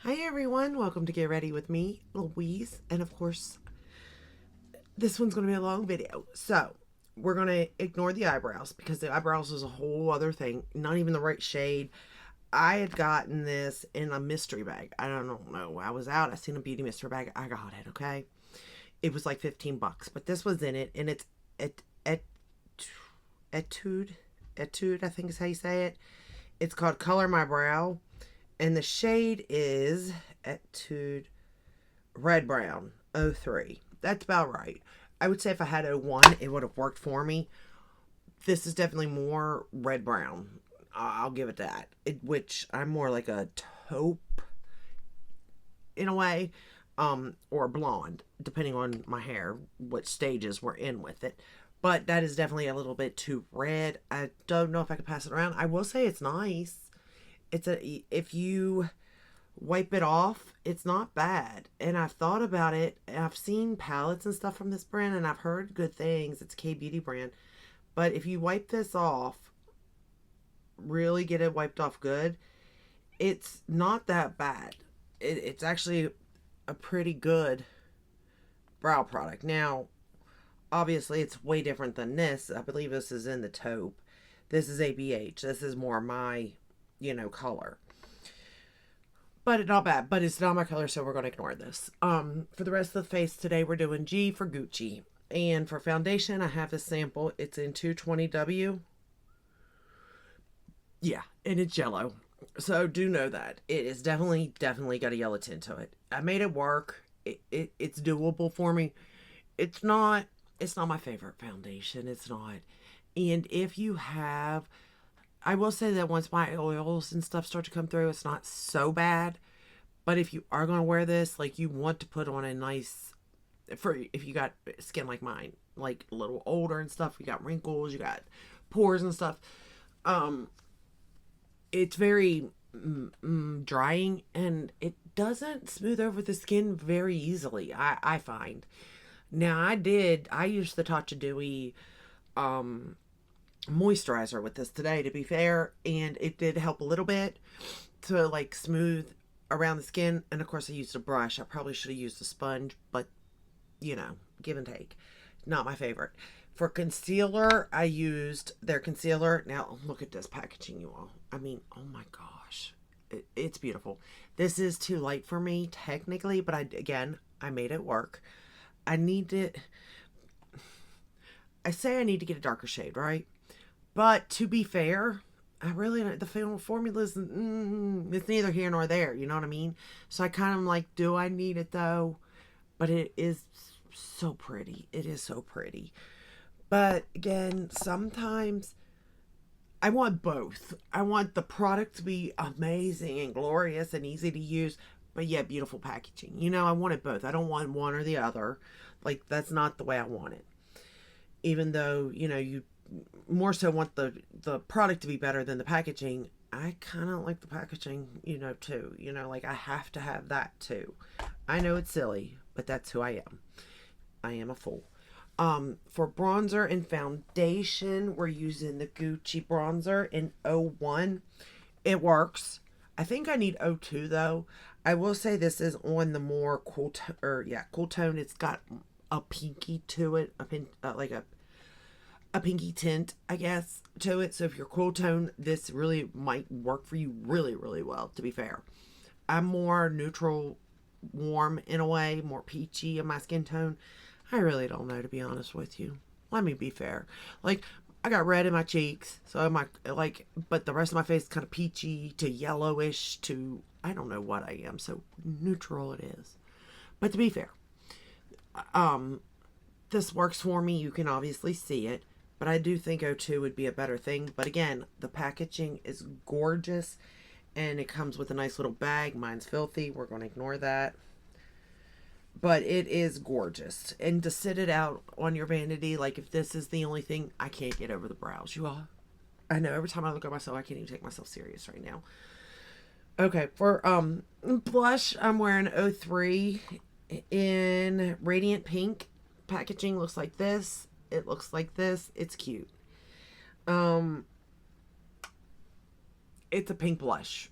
Hi everyone, welcome to Get Ready with me, Louise, and of course, this one's going to be a long video. So, we're going to ignore the eyebrows because the eyebrows is a whole other thing, not even the right shade. I had gotten this in a mystery bag. I don't know. I was out, I seen a beauty mystery bag. I got it, okay? It was like 15 bucks, but this was in it and it's et, et, etude, etude, I think is how you say it. It's called Color My Brow and the shade is Etude Red Brown 03. That's about right. I would say if I had 01, it would have worked for me. This is definitely more red brown. I'll give it that. Which I'm more like a taupe in a way, or blonde, depending on my hair, what stages we're in with it. But that is definitely a little bit too red. I don't know if I could pass it around. I will say it's nice. If you wipe it off, it's not bad. And I've thought about it. I've seen palettes and stuff from this brand and I've heard good things. It's a K Beauty brand. But if you wipe this off, really get it wiped off good, it's not that bad. It's actually a pretty good brow product. Now, obviously, it's way different than this. I believe this is in the taupe. This is ABH. This is more my, color. But it's not bad. But it's not my color, so we're going to ignore this. For the rest of the face today, we're doing G for Gucci. And for foundation, I have this sample. It's in 220W. Yeah, and it's yellow. So do know that. It is definitely got a yellow tint to it. I made it work. It's doable for me. It's not my favorite foundation. It's not. And if you have, I will say that once my oils and stuff start to come through, it's not so bad. But if you are going to wear this, like you want to put on a nice, for if you got skin like mine, like a little older and stuff, you got wrinkles, you got pores and stuff. Um, it's very drying and it doesn't smooth over the skin very easily. I find. Now I used the Tatcha Dewy um moisturizer with this today, to be fair, and it did help a little bit to like smooth around the skin. And of course I used a brush. I probably should have used a sponge, but give and take. Not my favorite. For concealer, I used their concealer. Now look at this packaging, you all. I mean, oh my gosh, it's beautiful. This is too light for me technically, but I made it work. I need to. I say I need to get a darker shade, right? But to be fair, I really the formula is it's neither here nor there. You know what I mean? So I kind of like, do I need it though? But it is so pretty. It is so pretty. But again, sometimes I want both. I want the product to be amazing and glorious and easy to use, but yet beautiful packaging. I want it both. I don't want one or the other. Like, that's not the way I want it. Even though, you more so want the product to be better than the packaging, I kind of like the packaging, too. Like I have to have that too. I know it's silly, but that's who I am. I am a fool. For bronzer and foundation, we're using the Gucci bronzer in 01. It works. I think I need 02 though. I will say this is on the more cool tone. It's got a pinky to it, like a pinky tint, I guess, to it. So if you're cool tone, this really might work for you really, really well, to be fair. I'm more neutral, warm in a way, more peachy in my skin tone. I really don't know, to be honest with you. Let me be fair. Like, I got red in my cheeks, so but the rest of my face is kind of peachy to yellowish to, I don't know what I am, so neutral it is. But to be fair, this works for me. You can obviously see it, but I do think O2 would be a better thing. But again, the packaging is gorgeous, and it comes with a nice little bag. Mine's filthy. We're going to ignore that. But it is gorgeous. And to sit it out on your vanity, like if this is the only thing, I can't get over the brows, you all. I know every time I look at myself, I can't even take myself serious right now. Okay, for blush, I'm wearing 03 in Radiant Pink. Packaging looks like this. It looks like this. It's cute. Um, it's a pink blush.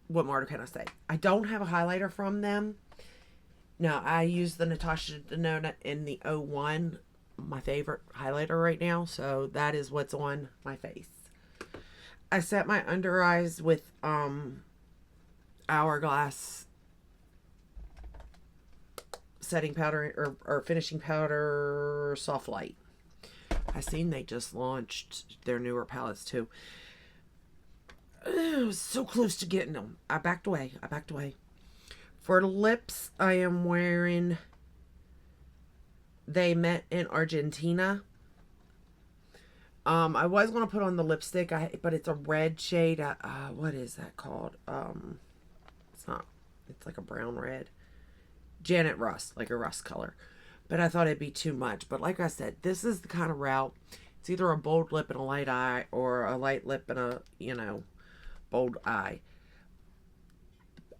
what more can I say? I don't have a highlighter from them. No, I use the Natasha Denona in the 01, my favorite highlighter right now. So that is what's on my face. I set my under eyes with Hourglass setting powder or finishing powder soft light. I seen they just launched their newer palettes too. I was so close to getting them. I backed away. For lips, I am wearing They Met in Argentina. I was going to put on the lipstick, but it's a red shade. What is that called? It's not. It's like a brown red. Janet Rust, like a rust color. But I thought it'd be too much. But like I said, this is the kind of route. It's either a bold lip and a light eye, or a light lip and a, bold eye.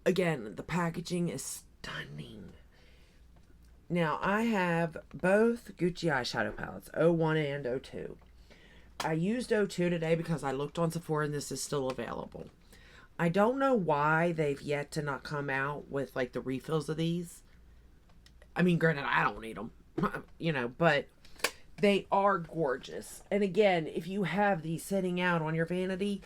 Again, the packaging is stunning. Now, I have both Gucci eyeshadow palettes, 01 and 02. I used 02 today because I looked on Sephora and this is still available. I don't know why they've yet to not come out with, like, the refills of these. I mean, granted, I don't need them, but they are gorgeous. And again, if you have these sitting out on your vanity,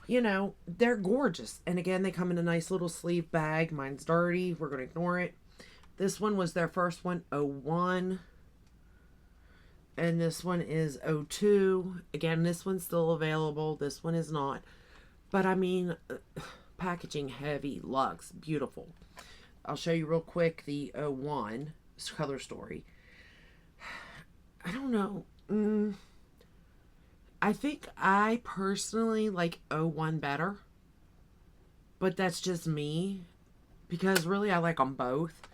they're gorgeous. And again, they come in a nice little sleeve bag. Mine's dirty. We're going to ignore it. This one was their first one, 01. And this one is 02. Again, this one's still available. This one is not. But I mean, packaging heavy, luxe, beautiful. I'll show you real quick the 01 color story. I don't know. I think I personally like 01 better. But that's just me. Because really I like them both.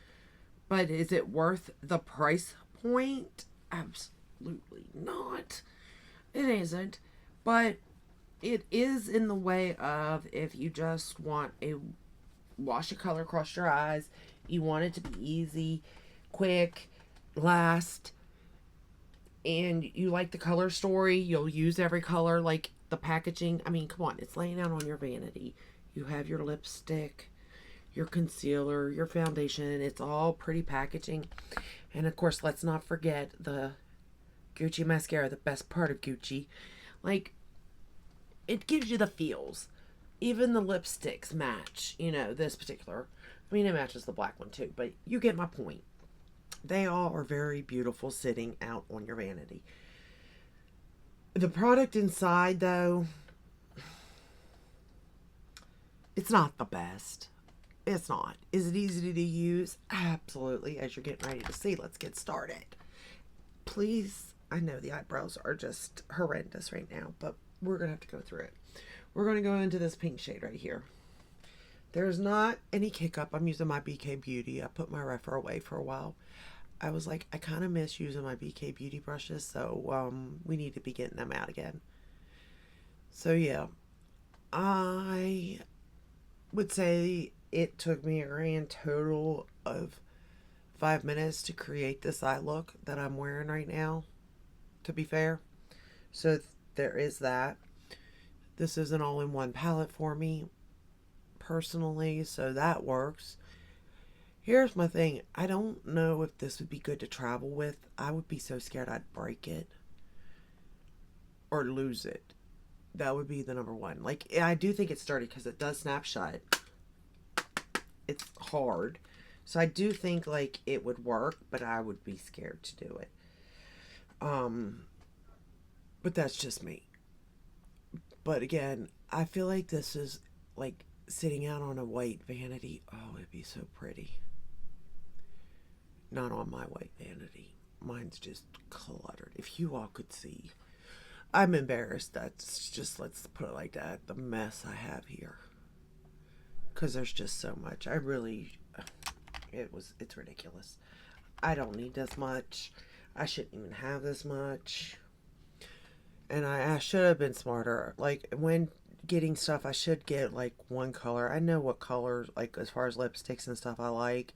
But is it worth the price point? Absolutely not. It isn't. But it is in the way of if you just want a wash of color across your eyes, you want it to be easy, quick, last, and you like the color story, you'll use every color, like the packaging. I mean, come on, it's laying out on your vanity. You have your lipstick, your concealer, your foundation. It's all pretty packaging. And of course, let's not forget the Gucci mascara, the best part of Gucci. Like, it gives you the feels. Even the lipsticks match, this particular. I mean, it matches the black one too, but you get my point. They all are very beautiful sitting out on your vanity. The product inside, though, it's not the best. It's not. Is it easy to use? Absolutely. As you're getting ready to see, let's get started. Please, I know the eyebrows are just horrendous right now, but we're going to have to go through it. We're going to go into this pink shade right here. There's not any kick up. I'm using my BK Beauty. I put my Rephr away for a while. I was like, I kind of miss using my BK Beauty brushes, so we need to be getting them out again. So yeah, I would say it took me a grand total of 5 minutes to create this eye look that I'm wearing right now, to be fair. So there is that. This is an all-in-one palette for me, personally, so that works. Here's my thing. I don't know if this would be good to travel with. I would be so scared I'd break it or lose it. That would be the number one. Like, I do think it's sturdy because it does snap shut. It's hard. So I do think, like, it would work, but I would be scared to do it. But that's just me. But again, I feel like this is like sitting out on a white vanity. Oh, it'd be so pretty. Not on my white vanity. Mine's just cluttered. If you all could see. I'm embarrassed. That's just, let's put it like that, the mess I have here. Because there's just so much. It's ridiculous. I don't need this much. I shouldn't even have this much. And I should have been smarter. Like, when getting stuff, I should get, like, one color. I know what colors, like, as far as lipsticks and stuff I like.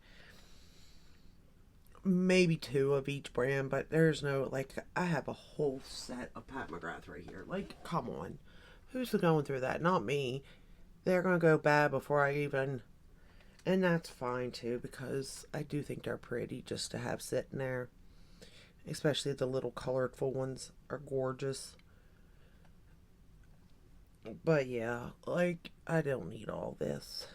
Maybe 2 of each brand, but there's no, like, I have a whole set of Pat McGrath right here. Like, come on. Who's going through that? Not me. they're going to go bad before I even, and that's fine too, because I do think they're pretty just to have sitting there. Especially the little colorful ones are gorgeous. But yeah, like, I don't need all this.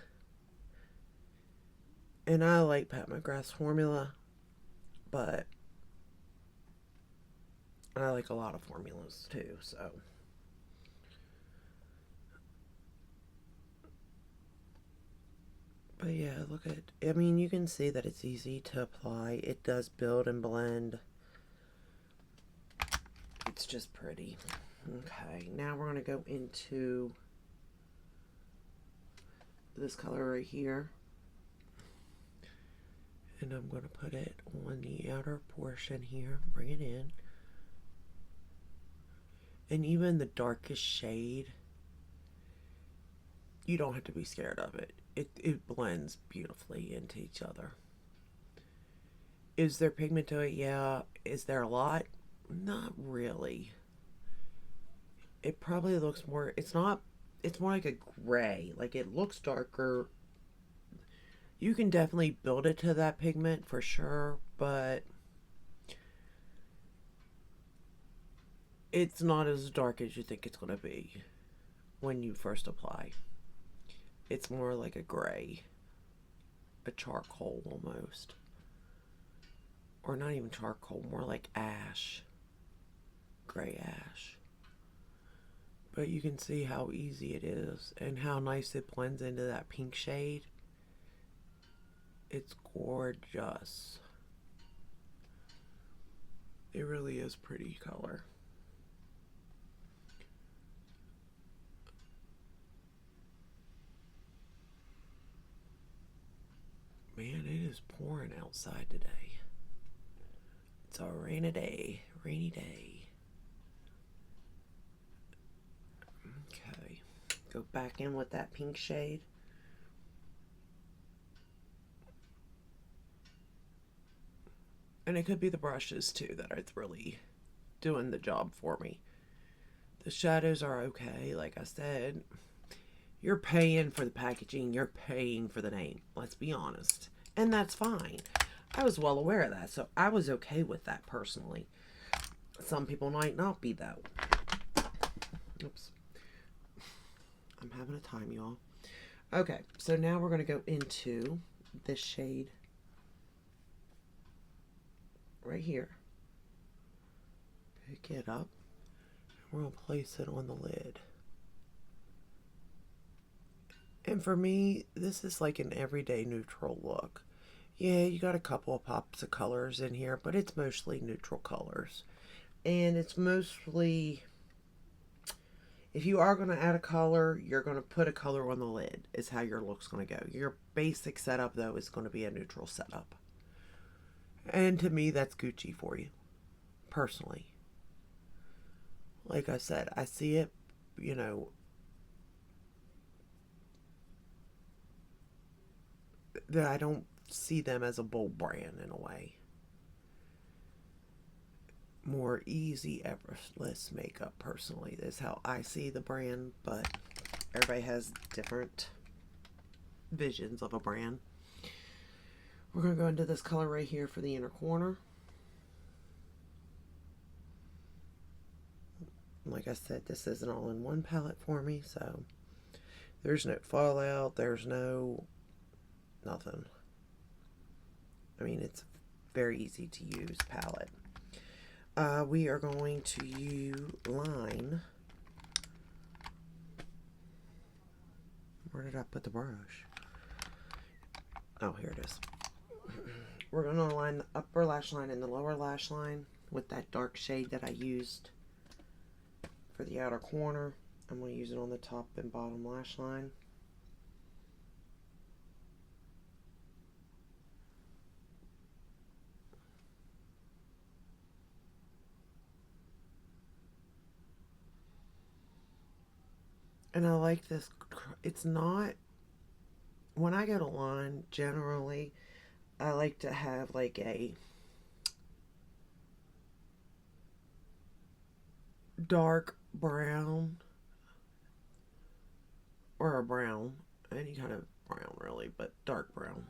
And I like Pat McGrath's formula, but I like a lot of formulas too, so. But yeah, look at, I mean, you can see that it's easy to apply. It does build and blend. It's just pretty. Okay, now we're going to go into this color right here. And I'm going to put it on the outer portion here, bring it in. And even the darkest shade, you don't have to be scared of it. It blends beautifully into each other. Is there pigment to it? Yeah. Is there a lot? Not really. It probably looks more, it's not, it's more like a gray. Like, it looks darker. You can definitely build it to that pigment for sure, but it's not as dark as you think it's going to be when you first apply. It's more like a gray, a charcoal almost. Or not even charcoal, more like ash, gray ash. But you can see how easy it is and how nice it blends into that pink shade. It's gorgeous. It really is pretty color. Man, it is pouring outside today. It's a rainy day. Okay, go back in with that pink shade. And it could be the brushes too that are really doing the job for me. The shadows are okay, like I said. You're paying for the packaging, you're paying for the name, let's be honest. And that's fine. I was well aware of that, so I was okay with that personally. Some people might not be, though. Oops. I'm having a time, y'all. Okay, so now we're going to go into this shade right here. Pick it up. We're going to place it on the lid. And for me, this is like an everyday neutral look. Yeah, you got a couple of pops of colors in here, but it's mostly neutral colors. And it's mostly, if you are going to add a color, you're going to put a color on the lid, is how your look's going to go. Your basic setup, though, is going to be a neutral setup. And to me, that's Gucci for you, personally. Like I said, I see it, you know, that I don't see them as a bold brand in a way. More easy, effortless makeup, personally, is how I see the brand, but everybody has different visions of a brand. We're going to go into this color right here for the inner corner. Like I said, this is an all-in-one palette for me, so there's no fallout, there's no nothing. I mean, it's very easy to use palette. We are going to use line. Where did I put the brush? Oh, here it is. We're going to align the upper lash line and the lower lash line with that dark shade that I used for the outer corner. I'm going to use it on the top and bottom lash line. And I like this. It's not, when I get a line, generally, I like to have like a dark brown or a brown, any kind of brown really, but dark brown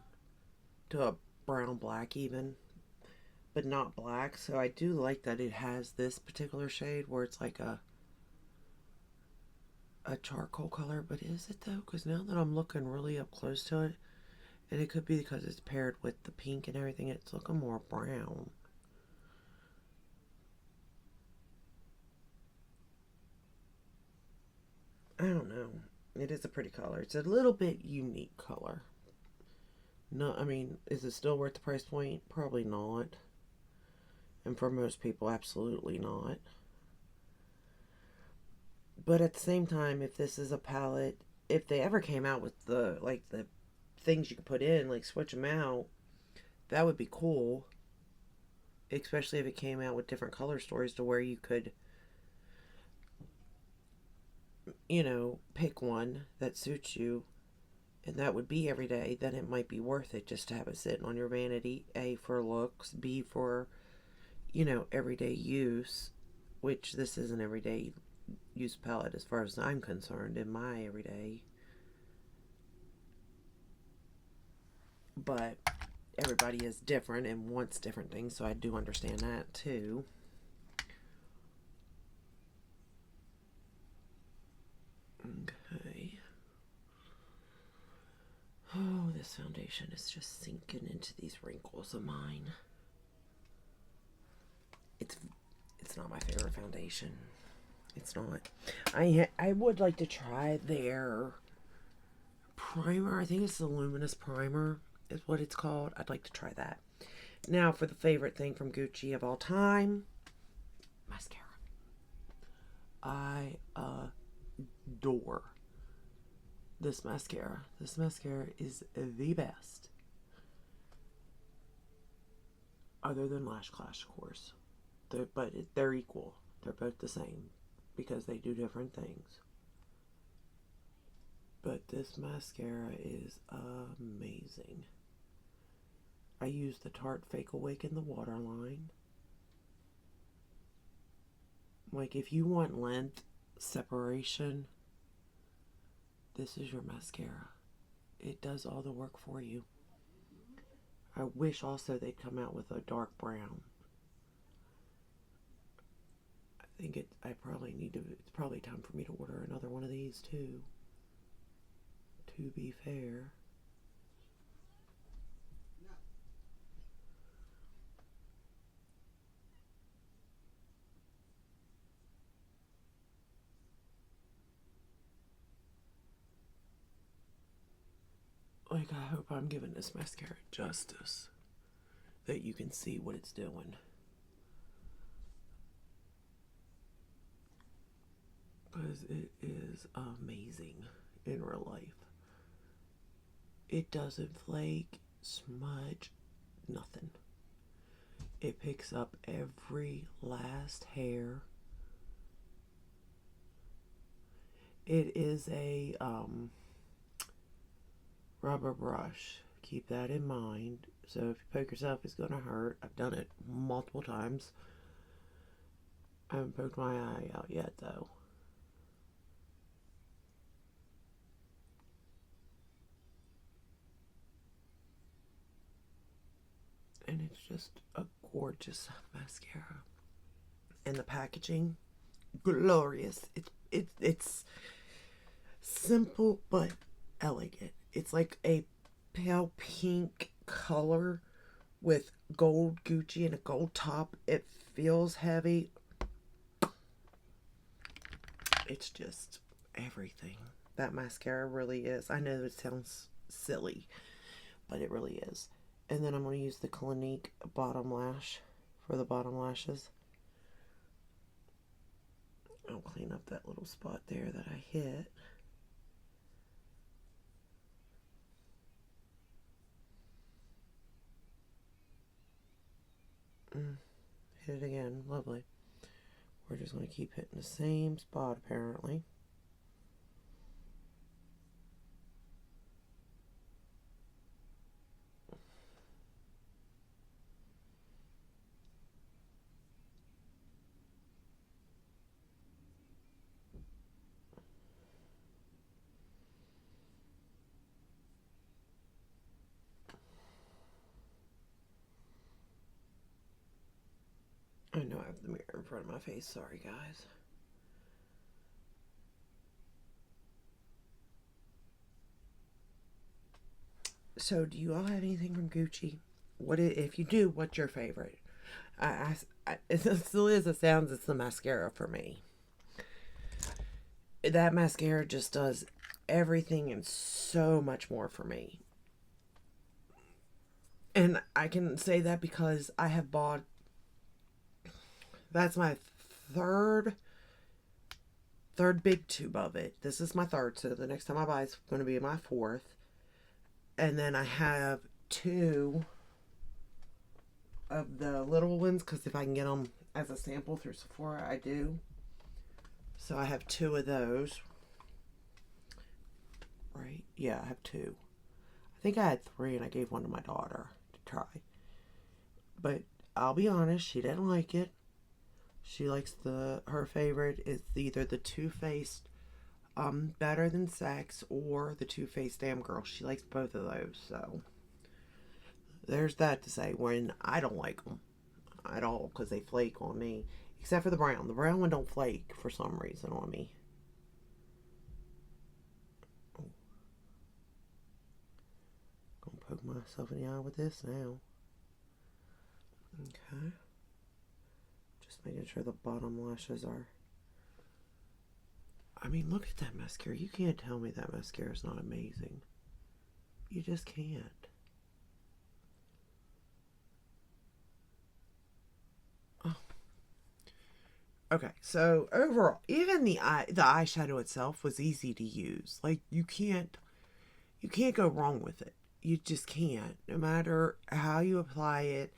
to a brown black even, but not black. So I do like that it has this particular shade where it's like a charcoal color, but is it though? Because now that I'm looking really up close to it, and it could be because it's paired with the pink and everything, it's looking more brown. I don't know. It is a pretty color. It's a little bit unique color. No, I mean, is it still worth the price point? Probably not. And for most people, absolutely not. But at the same time, if this is a palette, if they ever came out with the things you could put in, like switch them out, that would be cool. Especially if it came out with different color stories to where you could, pick one that suits you, and that would be every day. Then it might be worth it just to have it sitting on your vanity. A, for looks. B, for, everyday use, which this is an everyday use palette as far as I'm concerned in my everyday. But everybody is different and wants different things, so I do understand that too. Okay. Oh, this foundation is just sinking into these wrinkles of mine. It's not my favorite foundation. It's not. I would like to try their primer. I think it's the luminous primer is what it's called. I'd like to try that. Now for the favorite thing from Gucci of all time, mascara. I adore this mascara. This mascara is the best. Other than Lash Clash, of course. But they're equal. They're both the same because they do different things. But this mascara is amazing. I use the Tarte Fake Awaken the Waterline. Like, if you want length separation, this is your mascara. It does all the work for you. I wish also they'd come out with a dark brown. I probably need to, it's probably time for me to order another one of these too. To be fair. Like, I hope I'm giving this mascara justice. That you can see what it's doing. Because it is amazing in real life. It doesn't flake, smudge, nothing. It picks up every last hair. It is a rubber brush. Keep that in mind. So if you poke yourself, it's going to hurt. I've done it multiple times. I haven't poked my eye out yet, though. And it's just a gorgeous mascara. And the packaging, glorious. It's simple but elegant. It's like a pale pink color with gold Gucci and a gold top. It feels heavy. It's just everything. That mascara really is. I know it sounds silly, but it really is. And then I'm going to use the Clinique bottom lash for the bottom lashes. I'll clean up that little spot there that I hit. Hit it again. Lovely. We're just going to keep hitting the same spot apparently. have the mirror in front of my face. Sorry, guys. So, do you all have anything from Gucci? If you do, what's your favorite? It still is as sounds. It's the mascara for me. That mascara just does everything and so much more for me. And I can say that because I have bought. That's my third big tube of it. This is my third, so the next time I buy it's going to be my fourth. And then I have two of the little ones because if I can get them as a sample through Sephora, I do. So I have two of those. Right? Yeah, I have two. I think I had three and I gave one to my daughter to try. But I'll be honest, she didn't like it. She likes her favorite is either the Too Faced Better Than Sex or the Too Faced Damn Girl. She likes both of those, so there's that to say. When I don't like them at all because they flake on me, except for the brown. The brown one don't flake for some reason on me. Oh. Gonna poke myself in the eye with this now. Okay. Just making sure the bottom lashes are. I mean, look at that mascara. You can't tell me that mascara is not amazing. You just can't. Oh. Okay, so overall, even the eyeshadow itself was easy to use. Like you can't go wrong with it. You just can't. No matter how you apply it,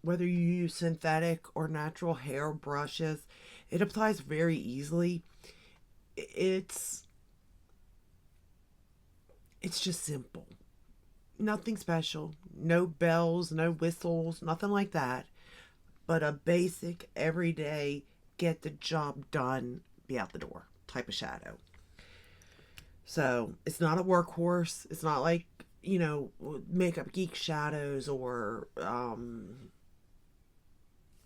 whether you use synthetic or natural hair brushes, it applies very easily. It's just simple. Nothing special. No bells, no whistles, nothing like that. But a basic, everyday, get the job done, be out the door type of shadow. So it's not a workhorse. It's not like, Makeup Geek shadows or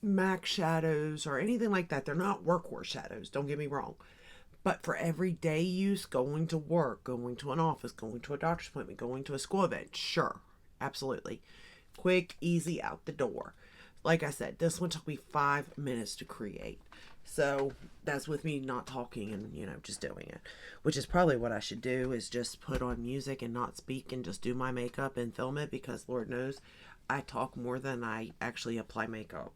MAC shadows or anything like that. They're not workhorse shadows, don't get me wrong. But for everyday use, going to work, going to an office, going to a doctor's appointment, going to a school event, sure, absolutely. Quick, easy, out the door. Like I said, this one took me 5 minutes to create. So that's with me not talking and, just doing it. Which is probably what I should do is just put on music and not speak and just do my makeup and film it because Lord knows I talk more than I actually apply makeup.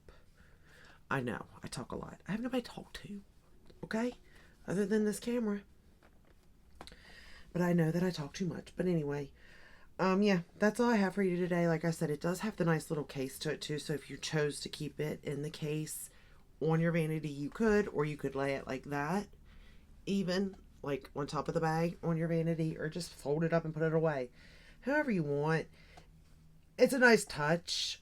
I know, I talk a lot. I have nobody to talk to, okay? Other than this camera. But I know that I talk too much. But anyway, yeah, that's all I have for you today. Like I said, it does have the nice little case to it too. So if you chose to keep it in the case on your vanity, you could. Or you could lay it like that. Even, like on top of the bag on your vanity. Or just fold it up and put it away. However you want. It's a nice touch.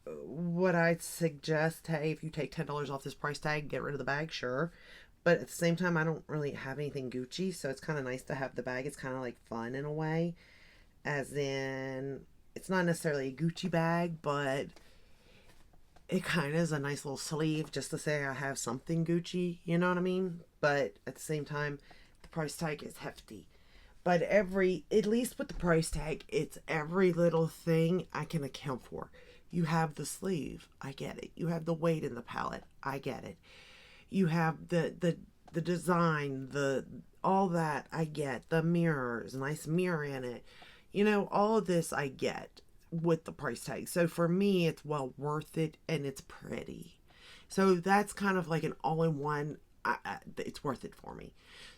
What I'd suggest, hey, if you take $10 off this price tag, get rid of the bag, sure. But at the same time, I don't really have anything Gucci, so it's kind of nice to have the bag. It's kind of like fun in a way. As in, it's not necessarily a Gucci bag, but it kind of is a nice little sleeve just to say I have something Gucci, you know what I mean? But at the same time, the price tag is hefty. But at least with the price tag, it's every little thing I can account for. You have the sleeve, I get it. You have the weight in the palette, I get it. You have the design, all that I get. The mirrors, nice mirror in it. All of this I get with the price tag. So for me, it's well worth it and it's pretty. So that's kind of like an all-in-one. It's worth it for me.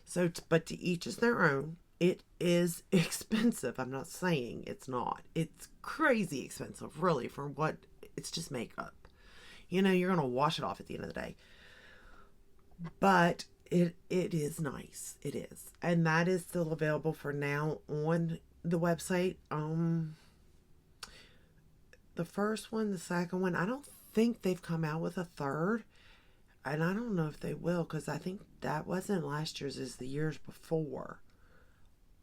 So, but to each is their own. It is expensive. I'm not saying it's not. It's crazy expensive, really, for what it's just makeup. You're going to wash it off at the end of the day. But it is nice. It is. And that is still available for now on the website. The first one, the second one, I don't think they've come out with a third. And I don't know if they will because I think that wasn't last year's, it's the years before.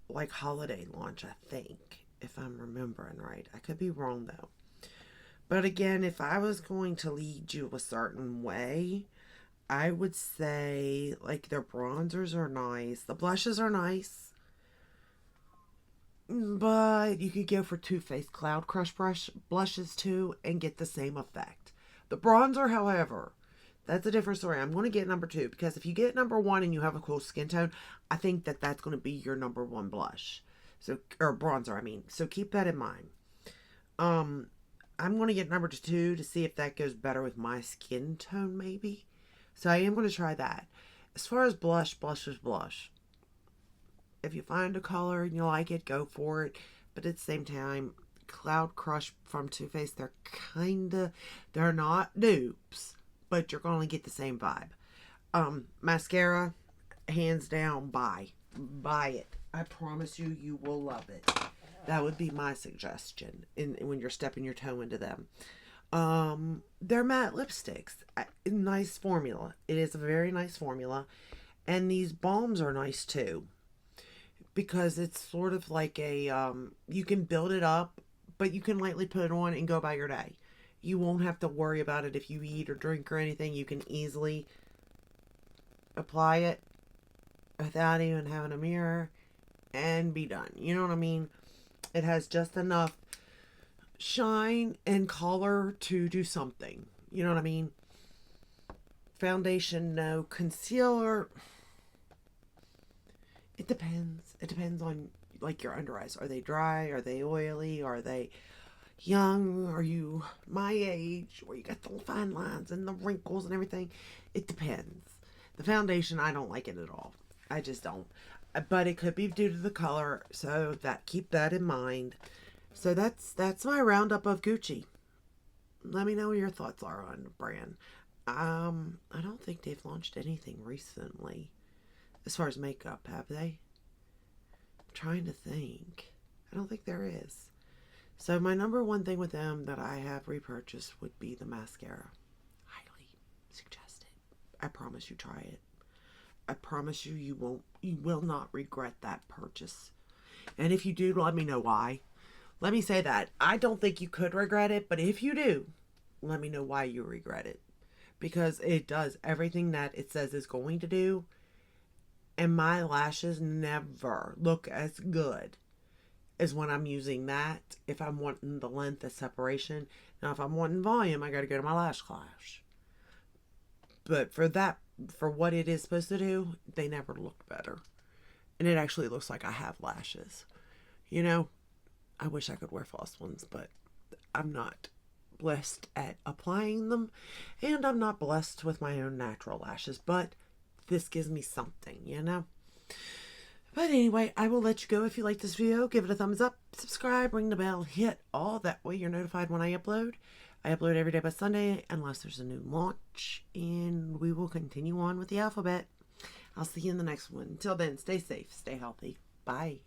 Like holiday launch, I think, if I'm remembering right. I could be wrong though. But again, if I was going to lead you a certain way, I would say like their bronzers are nice. The blushes are nice. But you could go for Too Faced Cloud Crush blushes too and get the same effect. The bronzer, however, that's a different story. I'm going to get number 2 because if you get number 1 and you have a cool skin tone, I think that that's going to be your number 1 blush. So, or bronzer, I mean. So keep that in mind. I'm going to get number 2 to see if that goes better with my skin tone, maybe. So I am going to try that. As far as blush, blush is blush. If you find a color and you like it, go for it. But at the same time, Cloud Crush from Too Faced, they're not dupes, but you're going to get the same vibe. Mascara, hands down, buy it. I promise you, you will love it. That would be my suggestion when you're stepping your toe into them. They're matte lipsticks. Nice formula. It is a very nice formula. And these balms are nice too. Because it's sort of like a, you can build it up, but you can lightly put it on and go about your day. You won't have to worry about it if you eat or drink or anything. You can easily apply it without even having a mirror and be done. You know what I mean? It has just enough shine and color to do something. You know what I mean? Foundation, no. Concealer, it depends. It depends on like your under eyes. Are they dry? Are they oily? Are they young? Are you my age where you got the fine lines and the wrinkles and everything? It depends. The foundation, I don't like it at all. I just don't. But it could be due to the color, so that keep that in mind. So that's my roundup of Gucci. Let me know what your thoughts are on the brand. I don't think they've launched anything recently. As far as makeup, have they? I'm trying to think. I don't think there is. So my number 1 thing with them that I have repurchased would be the mascara. Highly suggest it. I promise you try it. I promise you you will not regret that purchase. And if you do, let me know why. Let me say that. I don't think you could regret it, but if you do, let me know why you regret it. Because it does everything that it says it's going to do. And my lashes never look as good as when I'm using that. If I'm wanting the length of separation. Now, if I'm wanting volume, I got to go to my lash clash. But for what it is supposed to do, they never look better. And it actually looks like I have lashes. You know, I wish I could wear false ones, but I'm not blessed at applying them. And I'm not blessed with my own natural lashes. But this gives me something, you know. But anyway, I will let you go. If you like this video, give it a thumbs up, subscribe, ring the bell, hit all. That way you're notified when I upload. I upload every day by Sunday unless there's a new launch. And we will continue on with the alphabet. I'll see you in the next one. Until then, stay safe, stay healthy. Bye.